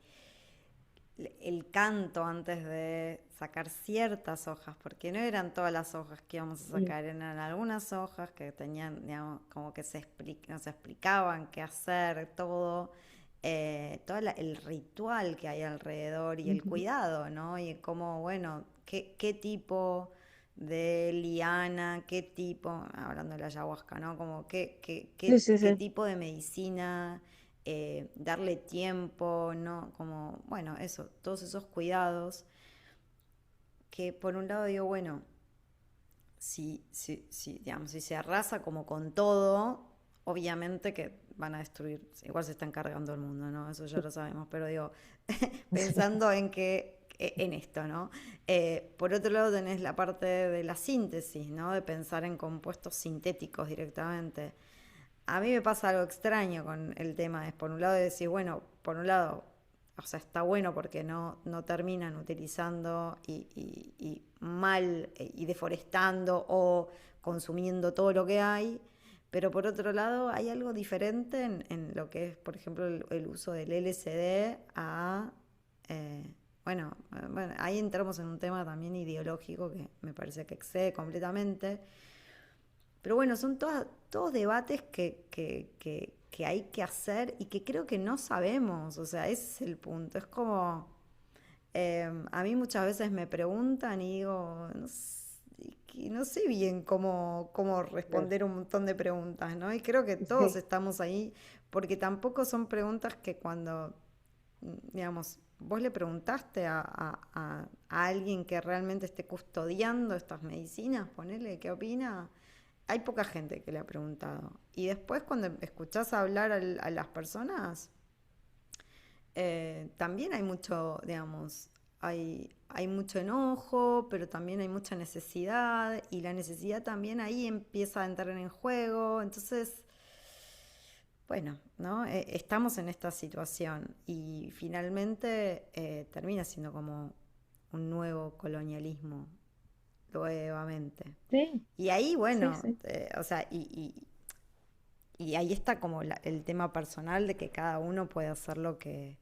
el canto antes de sacar ciertas hojas, porque no eran todas las hojas que íbamos a
Mm.
sacar, eran algunas hojas que tenían, digamos, como que nos explicaban qué hacer, todo el ritual que hay alrededor y el
Ujú.
cuidado, ¿no? Y cómo, bueno, qué tipo de liana, qué tipo, hablando de la ayahuasca, ¿no? Como
Sí, sí,
qué
sí.
tipo de medicina, darle tiempo, ¿no? Como, bueno, eso, todos esos cuidados que por un lado digo, bueno, digamos, si se arrasa como con todo, obviamente que van a destruir, igual se están cargando el mundo, ¿no? Eso ya lo sabemos, pero digo, pensando en esto, ¿no? Por otro lado tenés la parte de la síntesis, ¿no? De pensar en compuestos sintéticos directamente. A mí me pasa algo extraño con el tema, es por un lado decir, bueno, por un lado, o sea, está bueno porque no terminan utilizando y mal y deforestando o consumiendo todo lo que hay, pero por otro lado hay algo diferente en lo que es, por ejemplo, el uso del LSD eh, bueno, ahí entramos en un tema también ideológico que me parece que excede completamente, pero bueno, son todos debates que hay que hacer y que creo que no sabemos, o sea, ese es el punto. Es como, a mí muchas veces me preguntan y digo, no sé bien cómo responder un montón de preguntas, ¿no? Y creo que todos
Sí.
estamos ahí, porque tampoco son preguntas que cuando, digamos, ¿vos le preguntaste a alguien que realmente esté custodiando estas medicinas? Ponele, ¿qué opina? Hay poca gente que le ha preguntado. Y después cuando escuchás hablar a las personas, también hay mucho, digamos, hay mucho enojo, pero también hay mucha necesidad y la necesidad también ahí empieza a entrar en juego. Entonces, bueno, ¿no? Estamos en esta situación y finalmente termina siendo como un nuevo colonialismo, nuevamente.
Sí,
Y ahí,
sí,
bueno,
sí,
o sea, y ahí está como el tema personal de que cada uno puede hacer lo que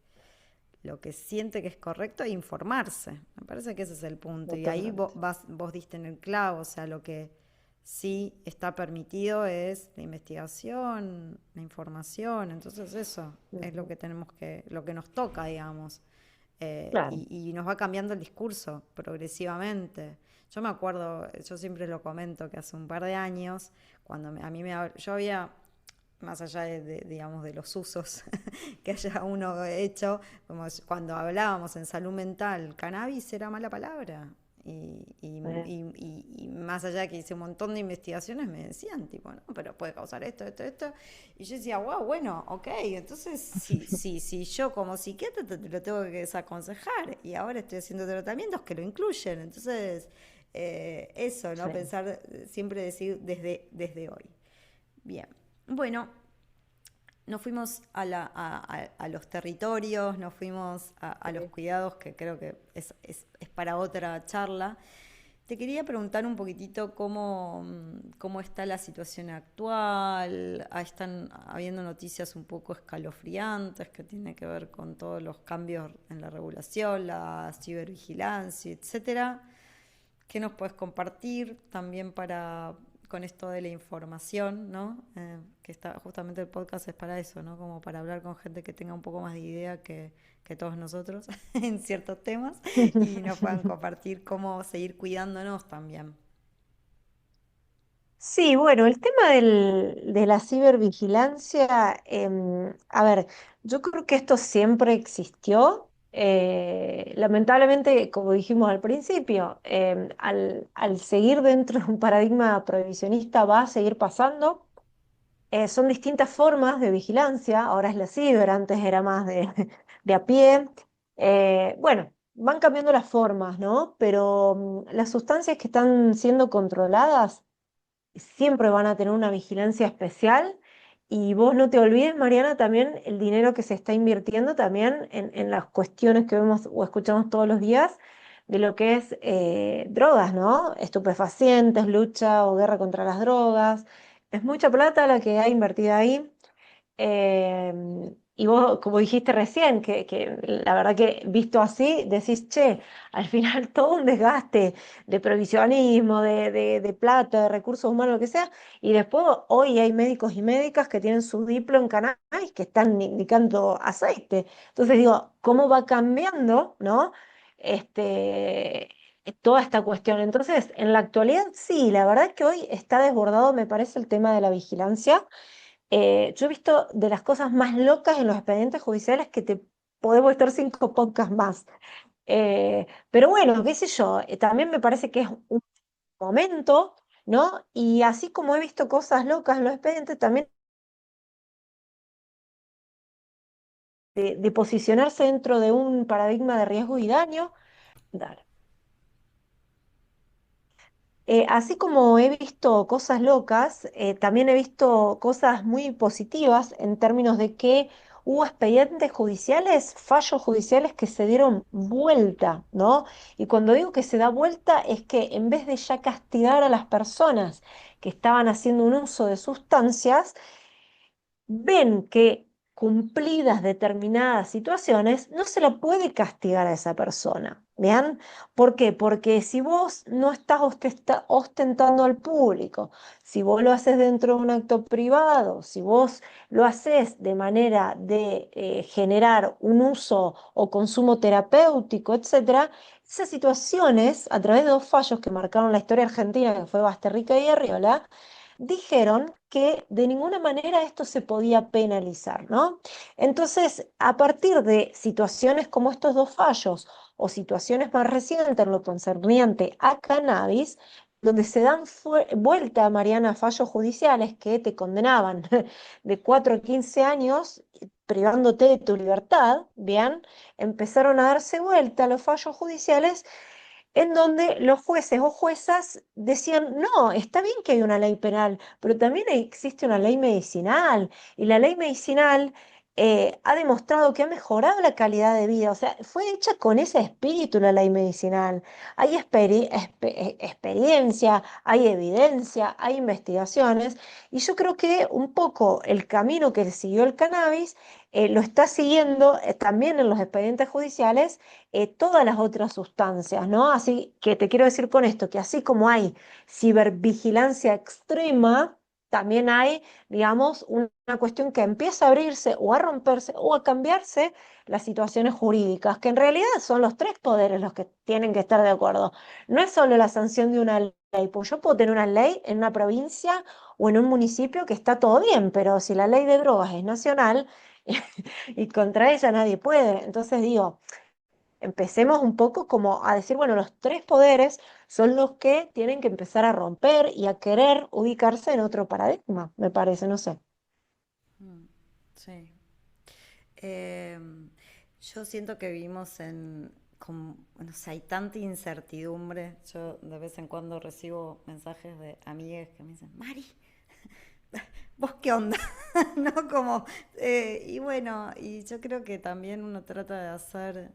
siente que es correcto e informarse. Me parece que ese es el punto. Y ahí
totalmente.
vos diste en el clavo, o sea, lo que sí está permitido es la investigación, la información. Entonces eso es lo
Ujú.
que tenemos lo que nos toca, digamos.
Claro.
Y nos va cambiando el discurso progresivamente. Yo me acuerdo, yo siempre lo comento, que hace un par de años, cuando a mí yo había, más allá digamos, de los usos que haya uno hecho, como cuando hablábamos en salud mental, cannabis era mala palabra.
Eh,
Y más allá que hice un montón de investigaciones, me decían, tipo, no, pero puede causar esto, esto, esto. Y yo decía, wow, bueno, ok, entonces si yo como psiquiatra te lo tengo que desaconsejar y ahora estoy haciendo tratamientos que lo incluyen. Entonces, eso, ¿no?
sí.
Pensar, siempre decir desde hoy. Bien, bueno, nos fuimos a los territorios, nos fuimos a los
Sí.
cuidados, que creo que es para otra charla. Te quería preguntar un poquitito cómo está la situación actual. Están habiendo noticias un poco escalofriantes que tienen que ver con todos los cambios en la regulación, la cibervigilancia, etcétera. ¿Qué nos puedes compartir también con esto de la información, ¿no? Que está, justamente el podcast es para eso, ¿no? Como para hablar con gente que tenga un poco más de idea que todos nosotros en ciertos temas y nos puedan compartir cómo seguir cuidándonos también.
Sí, bueno, el tema de la cibervigilancia, a ver, yo creo que esto siempre existió. Lamentablemente, como dijimos al principio, al seguir dentro de un paradigma prohibicionista va a seguir pasando. Son distintas formas de vigilancia, ahora es la ciber, antes era más de a pie. Bueno, van cambiando las formas, ¿no? Pero las sustancias que están siendo controladas siempre van a tener una vigilancia especial. Y vos no te olvides, Mariana, también el dinero que se está invirtiendo también en las cuestiones que vemos o escuchamos todos los días de lo que es drogas, ¿no? Estupefacientes, lucha o guerra contra las drogas. Es mucha plata la que ha invertido ahí. Y vos, como dijiste recién, que la verdad que visto así, decís, che, al final todo un desgaste de provisionismo, de plata, de recursos humanos, lo que sea, y después hoy hay médicos y médicas que tienen su diplo en cannabis que están indicando aceite. Entonces digo, ¿cómo va cambiando, no? Este, toda esta cuestión. Entonces, en la actualidad, sí, la verdad que hoy está desbordado, me parece, el tema de la vigilancia. Yo he visto de las cosas más locas en los expedientes judiciales que te podemos estar 5 podcasts más. Pero bueno, qué sé yo, también me parece que es un momento, ¿no? Y así como he visto cosas locas en los expedientes, también de posicionarse dentro de un paradigma de riesgo y daño. Dale. Así como he visto cosas locas, también he visto cosas muy positivas en términos de que hubo expedientes judiciales, fallos judiciales que se dieron vuelta, ¿no? Y cuando digo que se da vuelta es que en vez de ya castigar a las personas que estaban haciendo un uso de sustancias, ven que cumplidas determinadas situaciones, no se la puede castigar a esa persona. ¿Vean? ¿Por qué? Porque si vos no estás ostentando al público, si vos lo haces dentro de un acto privado, si vos lo haces de manera de generar un uso o consumo terapéutico, etcétera, esas situaciones, a través de 2 fallos que marcaron la historia argentina, que fue Basterrica y Arriola, dijeron que de ninguna manera esto se podía penalizar, ¿no? Entonces, a partir de situaciones como estos dos fallos o situaciones más recientes en lo concerniente a cannabis, donde se dan vuelta, Mariana, fallos judiciales que te condenaban de 4 a 15 años privándote de tu libertad, bien, empezaron a darse vuelta los fallos judiciales en donde los jueces o juezas decían, no, está bien que hay una ley penal, pero también existe una ley medicinal, y la ley medicinal ha demostrado que ha mejorado la calidad de vida, o sea, fue hecha con ese espíritu la ley medicinal. Hay experiencia, hay evidencia, hay investigaciones, y yo creo que un poco el camino que siguió el cannabis lo está siguiendo también en los expedientes judiciales todas las otras sustancias, ¿no? Así que te quiero decir con esto, que así como hay cibervigilancia extrema, también hay, digamos, una cuestión que empieza a abrirse o a romperse o a cambiarse las situaciones jurídicas, que en realidad son los tres poderes los que tienen que estar de acuerdo. No es solo la sanción de una ley, pues yo puedo tener una ley en una provincia o en un municipio que está todo bien, pero si la ley de drogas es nacional y contra ella nadie puede, entonces digo, empecemos un poco como a decir, bueno, los tres poderes son los que tienen que empezar a romper y a querer ubicarse en otro paradigma, me parece, no sé.
Mm, sí. Em, yo siento que vivimos no sé, hay tanta incertidumbre. Yo de vez en cuando recibo mensajes de amigas que me dicen, Mari, ¿vos qué onda? ¿No? Como, y bueno, y yo creo que también uno trata de hacer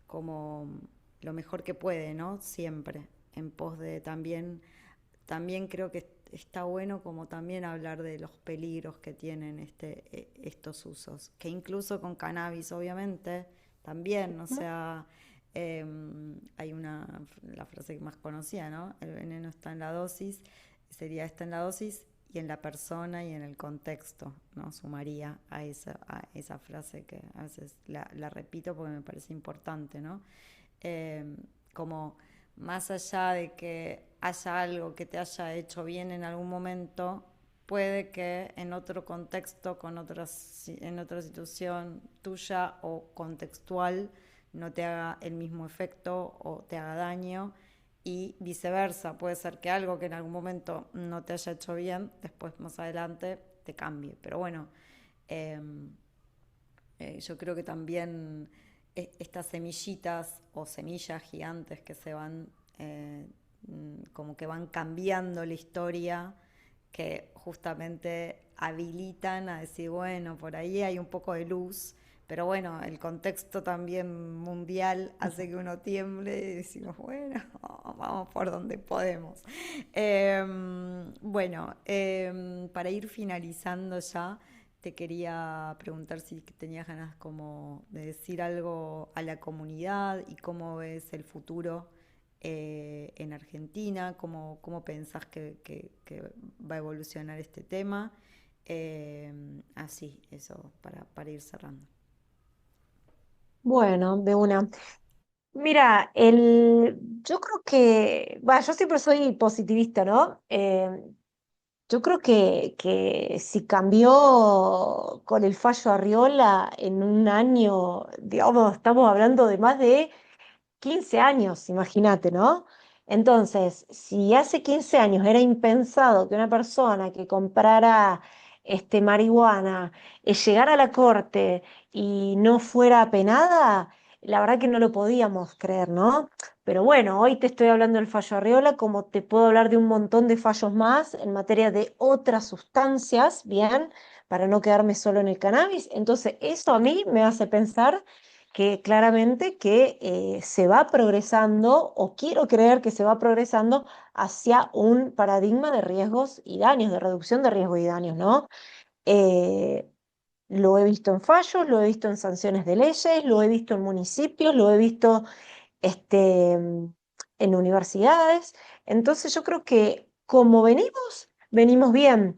como lo mejor que puede, ¿no? Siempre, en pos de también creo que está bueno como también hablar de los peligros que tienen estos usos, que incluso con cannabis, obviamente, también, o sea, hay la frase más conocida, ¿no? El veneno está en la dosis, sería está en la dosis y en la persona y en el contexto, ¿no? Sumaría a esa frase que a veces la repito porque me parece importante, ¿no? Eh, como más allá de que haya algo que te haya hecho bien en algún momento, puede que en otro contexto, en otra situación tuya o contextual, no te haga el mismo efecto o te haga daño y viceversa. Puede ser que algo que en algún momento no te haya hecho bien, después más adelante te cambie. Pero bueno, eh, yo creo que también estas semillitas o semillas gigantes que se van, como que van cambiando la historia, que justamente habilitan a decir, bueno, por ahí hay un poco de luz, pero bueno, el contexto también mundial hace que uno tiemble y decimos, bueno, vamos por donde podemos. Bueno, para ir finalizando ya, te quería preguntar si tenías ganas como de decir algo a la comunidad y cómo ves el futuro en Argentina, cómo pensás que va a evolucionar este tema. Así, eso, para ir cerrando.
Bueno, de una. Mira, yo creo que, va, yo siempre soy positivista, ¿no? Yo creo que si cambió con el fallo Arriola en un año, digamos, estamos hablando de más de 15 años, imagínate, ¿no? Entonces, si hace 15 años era impensado que una persona que comprara marihuana llegara a la corte y no fuera penada, la verdad que no lo podíamos creer, ¿no? Pero bueno, hoy te estoy hablando del fallo Arriola, como te puedo hablar de un montón de fallos más en materia de otras sustancias, ¿bien? Para no quedarme solo en el cannabis. Entonces, eso a mí me hace pensar que claramente que se va progresando, o quiero creer que se va progresando hacia un paradigma de riesgos y daños, de reducción de riesgos y daños, ¿no? Eh, lo he visto en fallos, lo he visto en sanciones de leyes, lo he visto en municipios, lo he visto en universidades. Entonces yo creo que como venimos bien.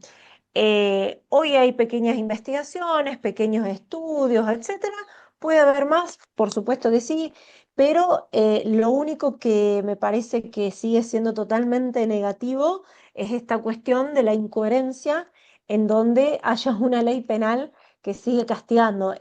Hoy hay pequeñas investigaciones, pequeños estudios, etcétera. Puede haber más, por supuesto que sí, pero lo único que me parece que sigue siendo totalmente negativo es esta cuestión de la incoherencia en donde haya una ley penal que sigue castigando.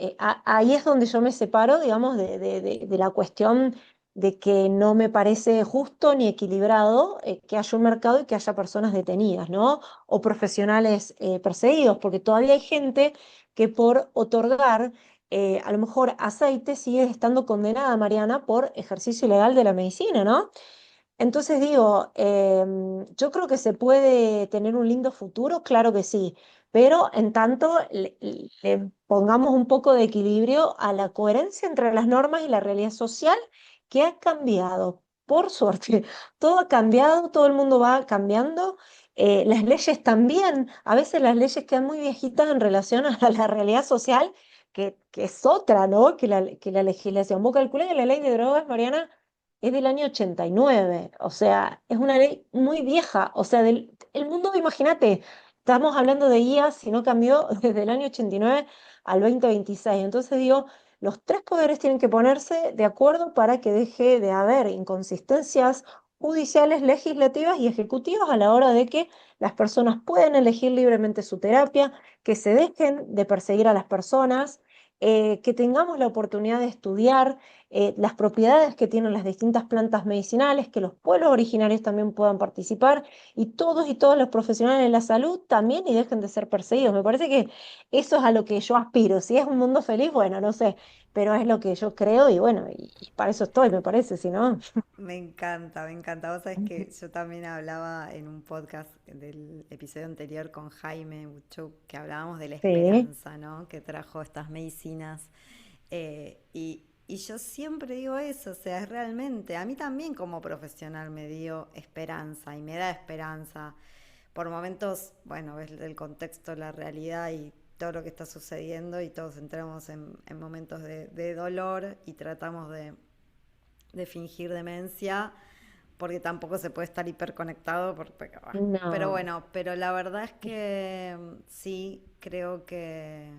Ahí es donde yo me separo, digamos, de la cuestión de que no me parece justo ni equilibrado que haya un mercado y que haya personas detenidas, ¿no? O profesionales perseguidos, porque todavía hay gente que por otorgar a lo mejor aceite sigue estando condenada, Mariana, por ejercicio ilegal de la medicina, ¿no? Entonces digo, yo creo que se puede tener un lindo futuro, claro que sí, pero en tanto le pongamos un poco de equilibrio a la coherencia entre las normas y la realidad social que ha cambiado. Por suerte, todo ha cambiado, todo el mundo va cambiando. Las leyes también, a veces las leyes quedan muy viejitas en relación a la realidad social, que es otra, ¿no? Que la legislación. Vos calculás que la ley de drogas, Mariana, es del año 89, o sea, es una ley muy vieja, o sea, el mundo, imagínate, estamos hablando de IA, si no cambió desde el año 89 al 2026, entonces digo, los tres poderes tienen que ponerse de acuerdo para que deje de haber inconsistencias judiciales, legislativas y ejecutivas a la hora de que las personas puedan elegir libremente su terapia, que se dejen de perseguir a las personas, que tengamos la oportunidad de estudiar las propiedades que tienen las distintas plantas medicinales, que los pueblos originarios también puedan participar y todos los profesionales de la salud también y dejen de ser perseguidos. Me parece que eso es a lo que yo aspiro. Si es un mundo feliz, bueno, no sé, pero es lo que yo creo y bueno, y para eso estoy, me parece, si no.
Me encanta, me encanta. Vos sabés que yo también hablaba en un podcast del episodio anterior con Jaime Buchuk, que hablábamos de la
Sí,
esperanza, ¿no? Que trajo estas medicinas. Y yo siempre digo eso, o sea, es realmente, a mí también como profesional me dio esperanza y me da esperanza. Por momentos, bueno, ves el contexto, la realidad y todo lo que está sucediendo y todos entramos en momentos de dolor y tratamos de fingir demencia, porque tampoco se puede estar hiperconectado. Pero
no.
bueno, pero la verdad es que sí creo que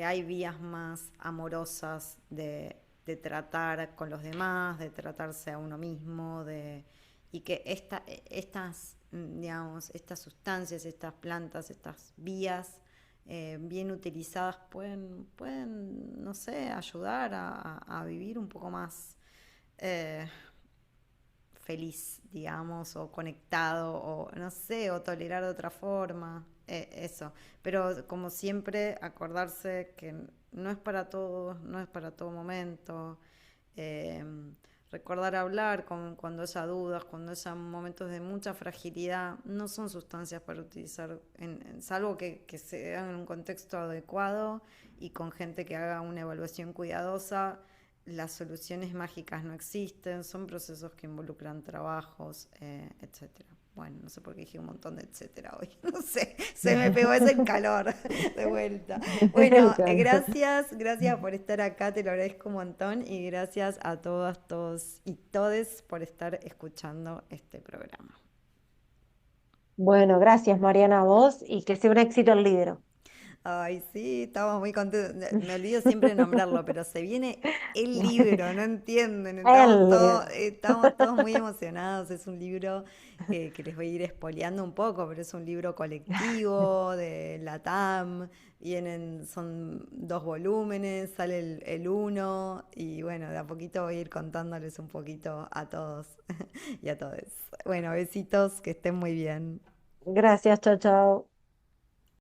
hay vías más amorosas de tratar con los demás, de tratarse a uno mismo, y que estas, digamos, estas sustancias, estas plantas, estas vías bien utilizadas pueden, no sé, ayudar a vivir un poco más eh, feliz, digamos, o conectado, o no sé, o tolerar de otra forma, eso. Pero como siempre, acordarse que no es para todos, no es para todo momento. eh, Recordar hablar cuando haya dudas, cuando haya momentos de mucha fragilidad, no son sustancias para utilizar, salvo que se hagan en un contexto adecuado y con gente que haga una evaluación cuidadosa. Las soluciones mágicas no existen, son procesos que involucran trabajos, etcétera. Bueno, no sé por qué dije un montón de etcétera hoy, no sé, se me pegó ese el calor de vuelta. Bueno,
Claro.
gracias por estar acá, te lo agradezco un montón y gracias a todas, todos y todes por estar escuchando este programa.
Bueno, gracias Mariana a vos y que sea un éxito el libro.
Ay, sí, estamos muy contentos. Me olvido siempre de nombrarlo, pero se viene el libro, no entienden.
El libro.
Estamos todos muy emocionados. Es un libro que les voy a ir espoleando un poco, pero es un libro colectivo de Latam. Son 2 volúmenes, sale el uno. Y bueno, de a poquito voy a ir contándoles un poquito a todos y a todos. Bueno, besitos, que estén muy bien.
Gracias, chao, chao.